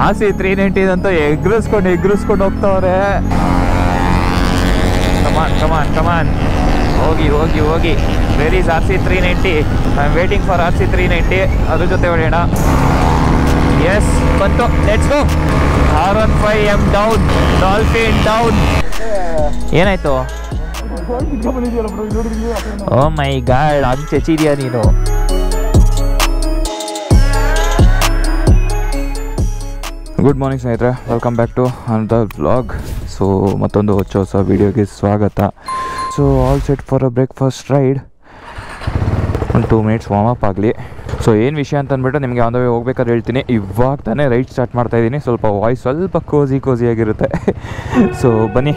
ಆಸಿ 390 ಅಂತ ಎಗ್ರಿಸ್ಕೊಂಡು ಹೋಗ್ತಾವ್ರೆ. ಕಮಾನ್ ಹೋಗಿ. Where is RC 390? I am waiting for RC 390. ಅದ್ರ ಜೊತೆ ಹೊಡೆಯೋಣ. ಎಸ್ ಬಂತು, let's go. R15M down, dolphin down. ಏನಾಯ್ತು? ಓ ಮೈ ಗಾಡ್, ಹಂಗೆ ಚೆಚಿದ್ಯಾ ನೀನು? ಗುಡ್ ಮಾರ್ನಿಂಗ್ ಸ್ನೇಹಿತರೆ, welcome back to another vlog. So ಮತ್ತೊಂದು ಹೊಸ ವೀಡಿಯೋಗೆ ಸ್ವಾಗತ. So all set for a breakfast ride. ಒಂದು 2 ಮಿನಿಟ್ಸ್ ವಾರ್ಮ್ ಅಪ್ ಆಗಲಿ. ಸೊ ಏನು ವಿಷಯ ಅಂತ ಅಂದ್ಬಿಟ್ಟು ನಿಮಗೆ ಆನ್ ದ ವೇ ಹೋಗ್ಬೇಕಾದ್ರೆ ಹೇಳ್ತೀನಿ. ಇವಾಗ ತಾನೇ ರೈಡ್ ಸ್ಟಾರ್ಟ್ ಮಾಡ್ತಾಯಿದ್ದೀನಿ. ಸ್ವಲ್ಪ ವಾಯ್ಸ್ ಸ್ವಲ್ಪ ಕೋಸಿಯಾಗಿರುತ್ತೆ. ಸೊ ಬನ್ನಿ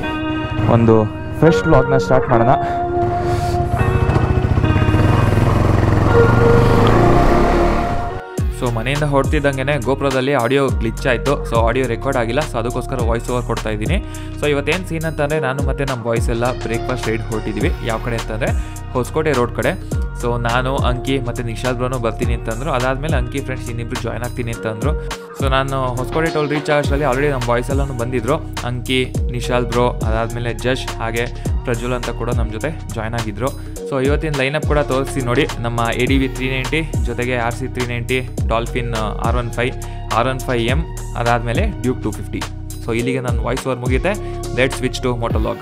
ಒಂದು ಫ್ರೆಶ್ ವ್ಲಾಗ್ನ ಸ್ಟಾರ್ಟ್ ಮಾಡೋಣ. ಸೊ ಮನೆಯಿಂದ ಹೊರಡ್ತಿದ್ದಂಗೆ ಗೋಪ್ರದಲ್ಲಿ ಆಡಿಯೋ ಗ್ಲಿಚ್ ಆಯಿತು. ಸೊ ಆಡಿಯೋ ರೆಕಾರ್ಡ್ ಆಗಿಲ್ಲ. ಸೊ ಅದಕ್ಕೋಸ್ಕರ ವಾಯ್ಸ್ ಓವರ್ ಕೊಡ್ತಾ ಇದ್ದೀನಿ. ಸೊ ಇವತ್ತೇನು ಸೀನ್ ಅಂತಂದರೆ, ನಾನು ಮತ್ತು ನಮ್ಮ ಬಾಯ್ಸ್ ಎಲ್ಲ ಬ್ರೇಕ್ಫಾಸ್ಟ್ ರೈಡ್ ಹೊರಟಿದ್ವಿ. ಯಾವ ಕಡೆ ಅಂತಂದರೆ ಹೊಸಕೋಟೆ ರೋಡ್ ಕಡೆ. ಸೊ ನಾನು, ಅಂಕಿ ಮತ್ತು ನಿಶಾಲ್ ಬ್ರೋನು ಬರ್ತೀನಿ ಅಂತಂದರು. ಅದಾದಮೇಲೆ ಅಂಕಿ ಫ್ರೆಂಡ್ಸ್ ಇನ್ನಿಬ್ರು ಜಾಯ್ನ್ ಆಗ್ತೀನಿ ಅಂತಂದರು. ಸೊ ನಾನು ಹೊಸಕೋಟೆ ಟೋಲ್ ರೀಚ್ ಆಗೋಷ್ಟರಲ್ಲಿ ಆಲ್ರೆಡಿ ನಮ್ಮ ಬಾಯ್ಸ್ ಎಲ್ಲನೂ ಬಂದಿದ್ದರು. ಅಂಕಿ, ನಿಶಾಲ್ ಬ್ರೋ, ಅದಾದಮೇಲೆ ಜಶ್, ಹಾಗೆ ಪ್ರಜ್ವಲ್ ಅಂತ ಕೂಡ ನಮ್ಮ ಜೊತೆ ಜಾಯ್ನ್ ಆಗಿದ್ದರು. ಸೊ ಇವತ್ತಿನ ಲೈನಪ್ ಕೂಡ ತೋರಿಸಿ ನೋಡಿ. ನಮ್ಮ ADV 390 ಜೊತೆಗೆ RC 390, ಡಾಲ್ಫಿನ್ R15M, ಅದಾದಮೇಲೆ ಡ್ಯೂಕ್ 250. ಸೊ ಇಲ್ಲಿಗೆ ನನ್ನ ವಾಯ್ಸ್ ಓವರ್ ಮುಗಿಯುತ್ತೆ. Let's switch to motovlog.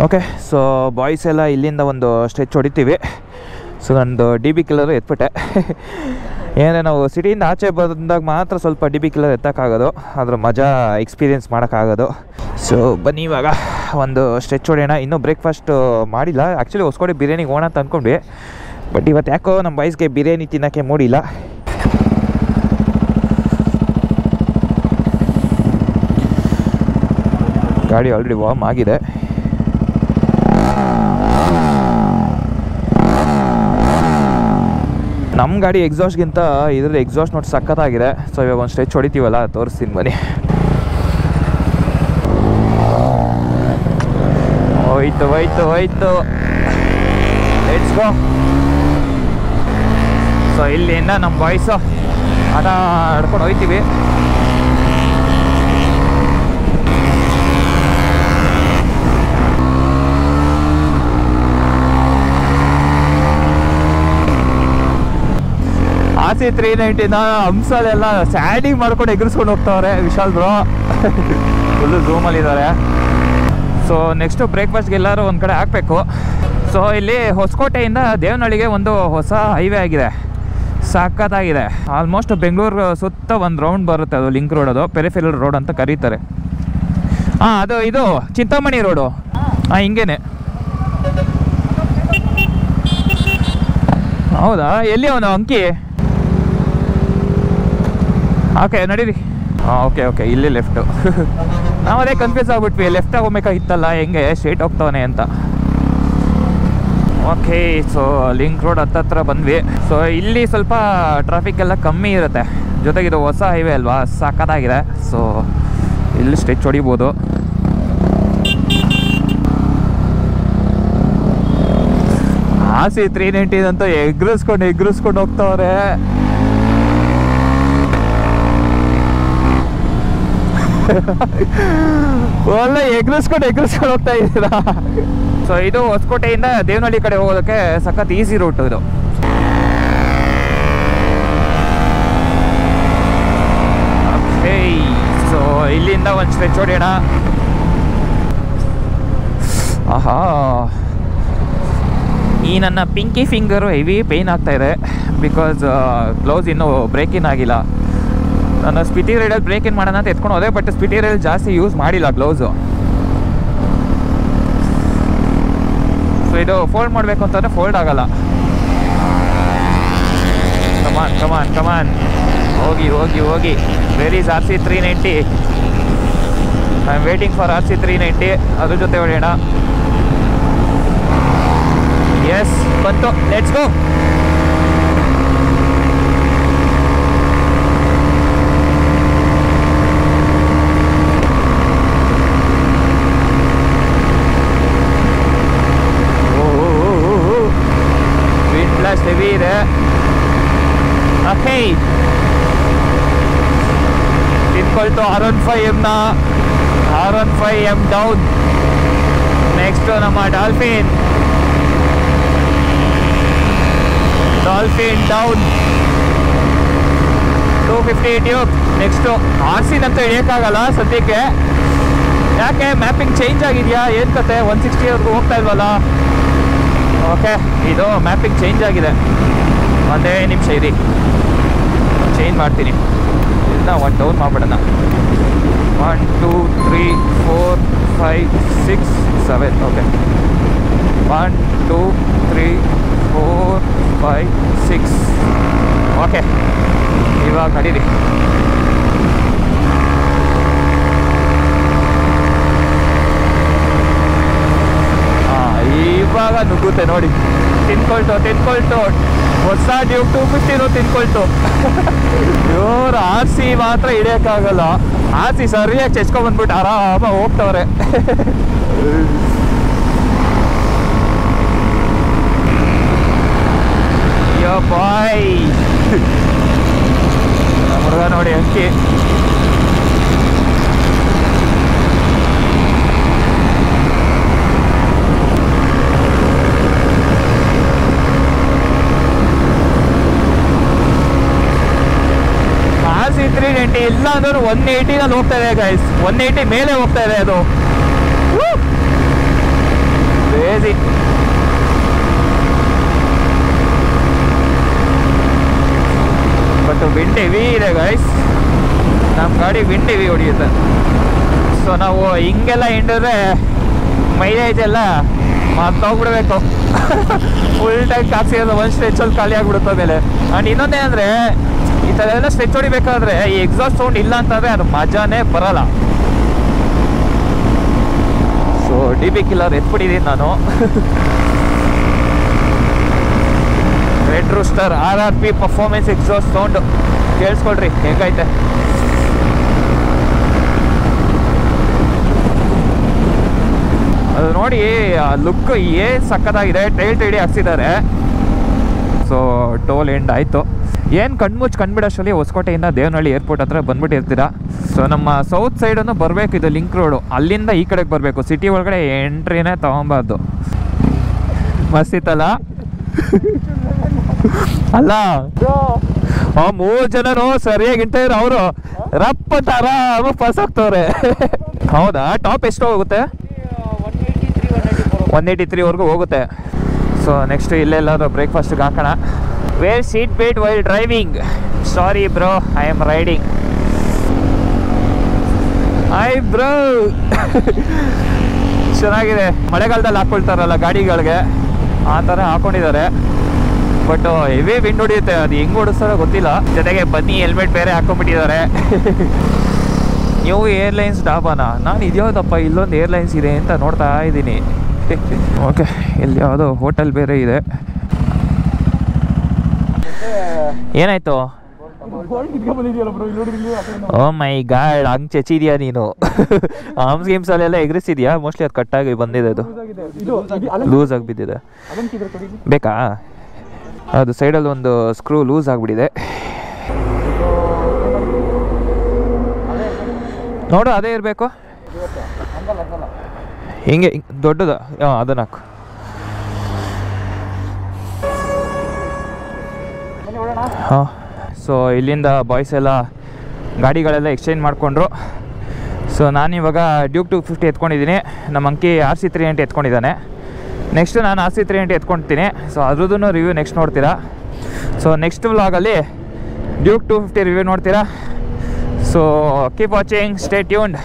Okay, so boys ಎಲ್ಲ ಇಲ್ಲಿಂದ ಒಂದು ಸ್ಟ್ರೆಚ್ ಹೊಡಿತೀವಿ. ಸೊ ನಂದು DB ಕಿಲ್ಲರು ಎತ್ಬಿಟ್ಟೆ. ಏನೇ ನಾವು ಸಿಟಿಯಿಂದ ಆಚೆ ಬಂದಾಗ ಮಾತ್ರ ಸ್ವಲ್ಪ DB ಕಿಲ್ಲರ್ ಎತ್ತಕ್ಕಾಗೋದು, ಅದ್ರ ಮಜಾ ಎಕ್ಸ್ಪೀರಿಯೆನ್ಸ್ ಮಾಡೋಕ್ಕಾಗೋದು. ಸೊ ಬನ್ನಿ ಇವಾಗ ಒಂದು ಸ್ಟ್ರೆಚ್ ಹೊಡೆಯೋಣ. ಇನ್ನೂ ಬ್ರೇಕ್ಫಾಸ್ಟ್ ಮಾಡಿಲ್ಲ. ಆ್ಯಕ್ಚುಲಿ ಹೊಸಕೋಟೆ ಬಿರಿಯಾನಿಗೆ ಹೋಗೋಣ ಅಂತ ಅಂದ್ಕೊಂಡ್ವಿ. ಬಟ್ ಇವತ್ತು ಯಾಕೋ ನಮ್ಮ ಬಾಯ್ಸ್ಗೆ ಬಿರಿಯಾನಿ ತಿನ್ನೋಕ್ಕೆ ಮೂಡಿಲ್ಲ. ಗಾಡಿ ಆಲ್ರೆಡಿ ವಾರ್ಮ್ ಆಗಿದೆ. ನಮ್ಮ ಗಾಡಿ ಎಕ್ಸಾಸ್ಟ್ಗಿಂತ ಇದ್ರದ್ದು ಎಕ್ಸಾಸ್ಟ್ ನೋಡಿ ಸಖತ್ತಾಗಿದೆ. ಸೊ ಇವಾಗ ಒಂದು ಸ್ಟ್ರೆಚ್ ಹೊಡಿತೀವಲ್ಲ, ತೋರಿಸ್ತೀನಿ ಬನ್ನಿ. ಹೋಯ್ತು ಲೆಟ್ಸ್ ಗೋ. ಸೊ ಇಲ್ಲಿಂದ ನಮ್ಮ ಬಾಯ್ಸು ಆಟ ಆಡ್ಕೊಂಡು ಹೋಗ್ತೀವಿ. RC 390ನ ಹಂಸಲೆಲ್ಲ ಸ್ಯಾಂಡಿಂಗ್ ಮಾಡ್ಕೊಂಡು ಎಗರಿಸ್ಕೊಂಡು ಹೋಗ್ತಾವ್ರೆ ವಿಶಾಲ್ ಬ್ರೋ. ಫುಲ್ಲು ಝೂಮಲ್ಲಿದ್ದಾರೆ. ಸೊ ನೆಕ್ಸ್ಟು ಬ್ರೇಕ್ಫಾಸ್ಟ್ಗೆ ಎಲ್ಲರೂ ಒಂದು ಕಡೆ ಹಾಕಬೇಕು. ಸೊ ಇಲ್ಲಿ ಹೊಸಕೋಟೆಯಿಂದ ದೇವನಹಳ್ಳಿಗೆ ಒಂದು ಹೊಸ ಹೈವೇ ಆಗಿದೆ, ಸಖತ್ತಾಗಿದೆ. ಆಲ್ಮೋಸ್ಟ್ ಬೆಂಗಳೂರು ಸುತ್ತ ಒಂದು ರೌಂಡ್ ಬರುತ್ತೆ. ಅದು ಲಿಂಕ್ ರೋಡ್, ಅದು ಪೆರಿಫೆರಲ್ ರೋಡ್ ಅಂತ ಕರೀತಾರೆ. ಅದು ಇದು ಚಿಂತಾಮಣಿ ರೋಡು. ಹಿಂಗೇನೆ. ಹೌದಾ? ಎಲ್ಲಿ ಅವನು ಅಂಕಿ? ಓಕೆ ನಡೀರಿ. ಓಕೆ ಇಲ್ಲಿ ಲೆಫ್ಟು. ನಾವು ಅದೇ ಕನ್ಫ್ಯೂಸ್ ಆಗ್ಬಿಟ್ವಿ, ಲೆಫ್ಟಾಗಿ ಹೋಗ್ಬೇಕಾಗಿತ್ತಲ್ಲ, ಹೆಂಗೆ ಸ್ಟ್ರೇಟ್ ಹೋಗ್ತಾವನೆ ಅಂತ. ಓಕೆ, ಸೊ ಲಿಂಕ್ ರೋಡ್ ಹತ್ತತ್ರ ಬಂದ್ವಿ. ಸೊ ಇಲ್ಲಿ ಸ್ವಲ್ಪ ಟ್ರಾಫಿಕ್ ಎಲ್ಲ ಕಮ್ಮಿ ಇರುತ್ತೆ. ಜೊತೆಗೆ ಇದು ಹೊಸ ಹೈವೇ ಅಲ್ವಾ, ಸಖತ್ತಾಗಿದೆ. ಸೊ ಇಲ್ಲಿ ಸ್ಟ್ರೆಚ್ ಹೊಡಿಬೋದು. RC 390 ಅಂತ ಎಗ್ರಿಸ್ಕೊಂಡು ಹೋಗ್ತಾವ್ರೆ. ಒಳ್ಳೆ ಎಗ್ರಿಸ್ಕೊಂಡು ಹೋಗ್ತಾ ಇದ್ದೀರಾ. ಸೊ ಇದು ಹೊಸಕೋಟೆಯಿಂದ ದೇವನಹಳ್ಳಿ ಕಡೆ ಹೋಗೋದಕ್ಕೆ ಸಖತ್ ಈಸಿ ರೂಟ್ ಇದು. ಓಕೆ, ಸೊ ಇಲ್ಲಿಂದ ಒಂದು ಸ್ಟ್ರೆಚ್ ಹೊಡೆಯೋಣ. ಆಹಾ, ಈ ನನ್ನ ಪಿಂಕಿ ಫಿಂಗರು ಹೆವಿ ಪೇಯ್ನ್ ಆಗ್ತಾಯಿದೆ. ಬಿಕಾಸ್ ಗ್ಲೌಸ್ ಇನ್ನೂ ಬ್ರೇಕ್ ಇನ್ ಆಗಿಲ್ಲ. ನಾನು ಸ್ಪಿಟಿ ರೈಡಲ್ಲಿ ಬ್ರೇಕ್ ಇನ್ ಮಾಡೋಣ ಅಂತ ಎತ್ಕೊಂಡು ಹೋದೆ. ಬಟ್ ಸ್ಪಿಟಿ ರೈಡ್ ಜಾಸ್ತಿ ಯೂಸ್ ಮಾಡಿಲ್ಲ ಗ್ಲೌಸು. ಸೊ ಇದು ಫೋಲ್ಡ್ ಮಾಡಬೇಕು ಅಂತಂದರೆ ಫೋಲ್ಡ್ ಆಗಲ್ಲ. ಕಮಾನ್ ಹೋಗಿ. Where is RC 390? I am waiting for RC 390. ಅದ್ರ ಜೊತೆ ಹೊಡೆಯೋಣ. ಎಸ್ ಬಂತು, let's go. Wind blast heavy ಇದೆ. ಓಕೆ, ತಿನ್ಕೊಳ್ತು R15M R15M ಡೌನ್. ನೆಕ್ಸ್ಟ್ ನಮ್ಮ Dolphin down 250 tube. Next RC ನಂತ ಇಳಿಯೋಕ್ಕಾಗಲ್ಲ ಸದ್ಯಕ್ಕೆ, ಯಾಕೆ ಮ್ಯಾಪಿಂಗ್ ಚೇಂಜ್ ಆಗಿದೆಯಾ ಏನು ಕತೆ? 160ವರೆಗೂ ಹೋಗ್ತಾ ಇಲ್ವಲ್ಲ. ಓಕೆ, ಇದು ಮ್ಯಾಪಿಂಗ್ ಚೇಂಜ್ ಆಗಿದೆ. ಒಂದೇ ನಿಮಿಷ ಇರಿ, ಚೇಂಜ್ ಮಾಡ್ತೀನಿ. ಇದನ್ನ 1 ಡೌನ್ ಮಾಡ್ಬಿಡೋಣ. 1 2 3 4 5 6 7. ಓಕೆ, 1 2 3 4 5 6. ಓಕೆ, ಇವಾಗ ನಡೀರಿ. ಇವಾಗ ನುಗ್ಗುತ್ತೆ ನೋಡಿ. ತಿನ್ಕೊಳ್ತು ಹೊಸ ಡ್ಯೂಕ್ 250 ತಿನ್ಕೊಳ್ತು. ಇವ್ರು RC ಮಾತ್ರ ಹಿಡಿಯೋಕ್ಕಾಗಲ್ಲ. RC ಸರಿಯಾಗಿ ಚೆಚ್ಕೊಂಡ್ಬಂದ್ಬಿಟ್ಟು ಆರಾಮಾಗಿ ಹೋಗ್ತವ್ರೆ. ಯೋ ಬಾಯ್, ಹುಡುಗ ನೋಡಿ ಅಂಕಿ. RC 390 ಇಲ್ಲ ಅಂದ್ರೆ 180ನಲ್ಲಿ ಹೋಗ್ತಾ ಇದೆ ಗೈಸ್. 180 ಮೇಲೆ ಹೋಗ್ತಾ ಇದೆ ಅದು. ಕ್ರೇಜಿ. ಬಟ್ ವಿಂಡ್ ಹೆವಿ ಇದೆ ಗೈಸ್. ನಮ್ಮ ಗಾಡಿ ವಿಂಡ್ ಹೆವಿ ಹೊಡಿಯುತ್ತೆ. ಸೊ ನಾವು ಹಿಂಗೆಲ್ಲ ಹಿಂಡಿದ್ರೆ ಮೈಲೇಜ್ ಎಲ್ಲ ಮರ್ತೋಗ್ಬಿಡ್ಬೇಕು. ಫುಲ್ ಟೈಮ್ ಕಾಸಿರೋದು ಒಂದು ಸ್ಟ್ರೆಚಲ್ಲಿ ಖಾಲಿ ಆಗಿಬಿಡುತ್ತೆ ಮೇಲೆ. ಆ್ಯಂಡ್ ಇನ್ನೊಂದೇನೆಂದರೆ, ಈ ಥರ ಎಲ್ಲ ಸ್ಟ್ರೆಚ್ ಹೊಡಿಬೇಕಾದ್ರೆ ಈ ಎಕ್ಸಾಸ್ಟ್ ಸೌಂಡ್ ಇಲ್ಲ ಅಂತಂದರೆ ಅದು ಮಜಾನೇ ಬರಲ್ಲ. ಸೊ DB ಕಿಲ್ಲರ್ ಎತ್ಬಿಟ್ಟಿದ್ದೀನಿ ನಾನು. Red Rooster RRP performance exhaust sound ಕೇಳಿಸ್ಕೊಳ್ರಿ ಹೇಗೈತೆ. ಅದು ನೋಡಿ, ಲುಕ್ ಸಕ್ಕತ್ತಾಗಿದೆ. ಟೈಲ್ ಟೈಡಿ ಹಾಕ್ಸಿದ್ದಾರೆ. ಸೊ ಟೋಲ್ ಎಂಡ್ ಆಯಿತು. ಏನು ಕಣ್ಮುಚ್ಚಿ ಕಂಡುಬಿಡೋಷ್ಟರಲ್ಲಿ ಹೊಸಕೋಟೆಯಿಂದ ದೇವನಹಳ್ಳಿ ಏರ್ಪೋರ್ಟ್ ಹತ್ರ ಬಂದ್ಬಿಟ್ಟಿರ್ತೀರಾ. ಸೊ ನಮ್ಮ ಸೌತ್ ಸೈಡನ್ನು ಬರಬೇಕು, ಇದು ಲಿಂಕ್ ರೋಡು. ಅಲ್ಲಿಂದ ಈ ಕಡೆಗೆ ಬರಬೇಕು. ಸಿಟಿ ಒಳಗಡೆ ಎಂಟ್ರಿನೇ ತೊಗೊಬಾರ್ದು. ಮಸ್ತಿತ್ತಲ್ಲ? ಅಲ್ಲ, 3 ಜನನು ಸರಿಯಾಗಿ ಇಂಟ ಇರೋ ಅವರು ರಪ್ಪ ತರ ಪಾಸ್ ಆಗ್ತವ್ರೆ. ಹೌದಾ? ಟಾಪ್ ಎಷ್ಟು ಹೋಗುತ್ತೆ? 183ವರೆಗೂ ಹೋಗುತ್ತೆ. ಸೊ ನೆಕ್ಸ್ಟ್ ಇಲ್ಲೆಲ್ಲಾದ್ರೂ ಬ್ರೇಕ್ಫಾಸ್ಟ್ಗೆ ಹಾಕೋಣ. Wear seat belt while driving. Sorry bro, I am riding. Bro ಚೆನ್ನಾಗಿದೆ. ಮಳೆಗಾಲದಲ್ಲಿ ಹಾಕ್ಕೊಳ್ತಾರಲ್ಲ ಗಾಡಿಗಳಿಗೆ, ಆ ಥರ ಹಾಕೊಂಡಿದ್ದಾರೆ. ಬಟ್ ಹೆವಿ ವಿಂಡ್ ಹೊಡಿಯುತ್ತೆ. ಅದು ಹೆಂಗೆ ಓಡಿಸ್ತಾರೋ ಗೊತ್ತಿಲ್ಲ. ಜೊತೆಗೆ ಬನ್ನಿ ಹೆಲ್ಮೆಟ್ ಬೇರೆ ಹಾಕೊಂಡ್ಬಿಟ್ಟಿದ್ದಾರೆ. New airlines ಡಾಬಾನ? ನಾನು ಇದ್ಯಾವುದಪ್ಪ ಇಲ್ಲೊಂದು ಏರ್ಲೈನ್ಸ್ ಇದೆ ಅಂತ ನೋಡ್ತಾ ಇದ್ದೀನಿ. ಓಕೆ, ಇಲ್ಲಿ ಯಾವುದೋ ಹೋಟೆಲ್ ಬೇರೆ ಇದೆ. ಏನಾಯ್ತು? ಓ ಮೈ ಗಾಡ್, ಹಂಗೆ ಚಚ್ಚಿದ್ಯಾ ನೀನು? ಆರ್ಮ್ಸ್ ಗೇಮ್ಸಲ್ಲೆಲ್ಲ ಎಗ್ರಿಸಿದ್ಯಾ? ಮೋಸ್ಟ್ಲಿ ಅದು ಕಟ್ಟಾಗಿ ಬಂದಿದೆ, ಅದು ಲೂಸ್ ಆಗಿ ಬಿದ್ದಿದೆ. ಬೇಕಾ? ಅದು ಸೈಡಲ್ಲಿ ಒಂದು ಸ್ಕ್ರೂ ಲೂಸ್ ಆಗಿಬಿಟ್ಟಿದೆ. ನೋಡು, ಅದೇ ಇರಬೇಕು. ಹಿಂಗೆ ದೊಡ್ಡದು, ಅದನ್ನ ಹಾಕು. ಹಾಂ. ಸೊ ಇಲ್ಲಿಂದ ಬಾಯ್ಸ್ ಎಲ್ಲ ಗಾಡಿಗಳೆಲ್ಲ ಎಕ್ಸ್ಚೇಂಜ್ ಮಾಡಿಕೊಂಡ್ರು. ಸೊ ನಾನಿವಾಗ ಡ್ಯೂಕ್ 250 ಎತ್ಕೊಂಡಿದ್ದೀನಿ. ನಮ್ಮ ಅಂಕಿ RC 390 ಎತ್ಕೊಂಡಿದ್ದಾನೆ. ನೆಕ್ಸ್ಟು ನಾನು RC 390 ಎತ್ಕೊಳ್ತೀನಿ. ಸೊ ಅದ್ರದ್ದು ರಿವ್ಯೂ ನೆಕ್ಸ್ಟ್ ನೋಡ್ತೀರಾ. ಸೊ ನೆಕ್ಸ್ಟ್ ವ್ಲಾಗಲ್ಲಿ ಡ್ಯೂಕ್ 250 ರಿವ್ಯೂ ನೋಡ್ತೀರಾ. So keep watching, stay tuned.